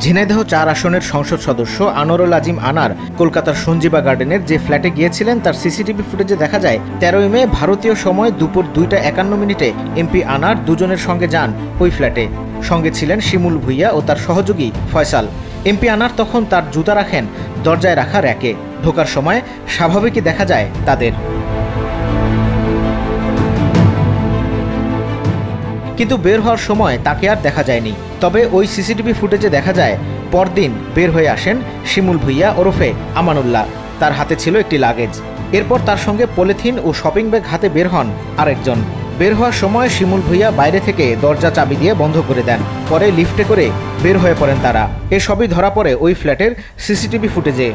ঝিনাইদহ ৪ আসনের সংসদ সদস্য আনোয়ারুল আজিম আনার কলকাতার সঞ্জীবা গার্ডেনের যে ফ্ল্যাটে গিয়েছিলেন তার সিসিটিভি ফুটেজে দেখা যায় ১৩ই মে ভারতীয় সময় দুপুর ২টা ৫১ এমপি আনার দুজনের সঙ্গে যান ওই ফ্ল্যাটে। সঙ্গে ছিলেন শিমুল ভুইয়া ও তার সহযোগী ফয়সাল। এমপি আনার তখন তার জুতা রাখেন দরজায় রাখা র্যাকে। ঢোকার সময় স্বাভাবিকই দেখা যায় তাদের, কিন্তু বের হওয়ার সময় তাকে আর দেখা যায়নি। তবে ওই সিসিটিভি ফুটেজে দেখা যায় পরদিন বের হয়ে আসেন শিমুল ভুইয়া ওরফে আমানুল্লাহ। তার হাতে ছিল একটি লাগেজ। এরপর তার সঙ্গে পলিথিন ও শপিং ব্যাগ হাতে বের হন আরেকজন। বের হওয়ার সময় শিমুল ভুইয়া বাইরে থেকে দরজা চাবি দিয়ে বন্ধ করে দেন। পরে লিফটে করে বের হয়ে পড়েন তারা। এসবই ধরা পড়ে ওই ফ্ল্যাটের সিসিটিভি ফুটেজে।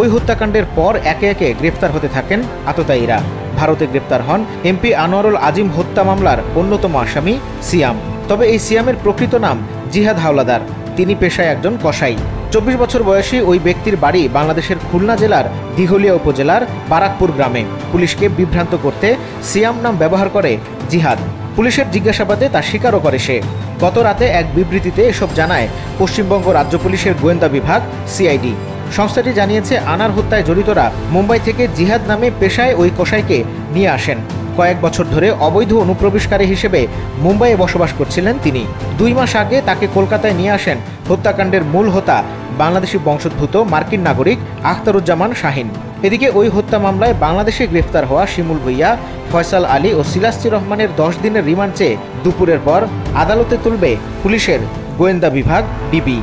ওই হত্যাকাণ্ডের পর একে একে গ্রেপ্তার হতে থাকেন আততায়ীরা। ভারতে গ্রেপ্তার হন এমপি আনোয়ারুল আজিম হত্যা মামলার অন্যতম আসামি সিয়াম। তবে এই সিয়ামের প্রকৃত নাম জিহাদ হাওলাদার। তিনি পেশায় একজন কসাই। ২৪ বছর বয়সী ওই ব্যক্তির বাড়ি বাংলাদেশের খুলনা জেলার দিঘলিয়া উপজেলার বারাকপুর গ্রামে। পুলিশকে বিভ্রান্ত করতে সিয়াম নাম ব্যবহার করে জিহাদ। পুলিশের জিজ্ঞাসাবাদে তা স্বীকারও করে সে। গত রাতে এক বিবৃতিতে এসব জানায় পশ্চিমবঙ্গ রাজ্য পুলিশের গোয়েন্দা বিভাগ সিআইডি। সংস্থাটি জানিয়েছে আনার হত্যায় জড়িতরা মুম্বাই থেকে জিহাদ নামে পেশায় ওই কসাইকে নিয়ে আসেন। কয়েক বছর ধরে অবৈধ অনুপ্রবেশকারী হিসেবে মুম্বাইয়ে বসবাস করছিলেন তিনি। ২ মাস আগে তাকে কলকাতায় নিয়ে আসেন হত্যাকাণ্ডের মূল হোতা বাংলাদেশি বংশোদ্ভূত মার্কিন নাগরিক আখতারুজ্জামান শাহিন। এদিকে ওই হত্যা মামলায় বাংলাদেশে গ্রেফতার হওয়া শিমুল ভুইয়া, ফয়সাল আলী ও সিলাস্তি রহমানের ১০ দিনের রিমান্ড চেয়ে দুপুরের পর আদালতে তুলবে পুলিশের গোয়েন্দা বিভাগ ডিবি।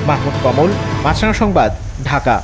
মাহমুদ কমল, মাছরাঙা সংবাদ, ঢাকা।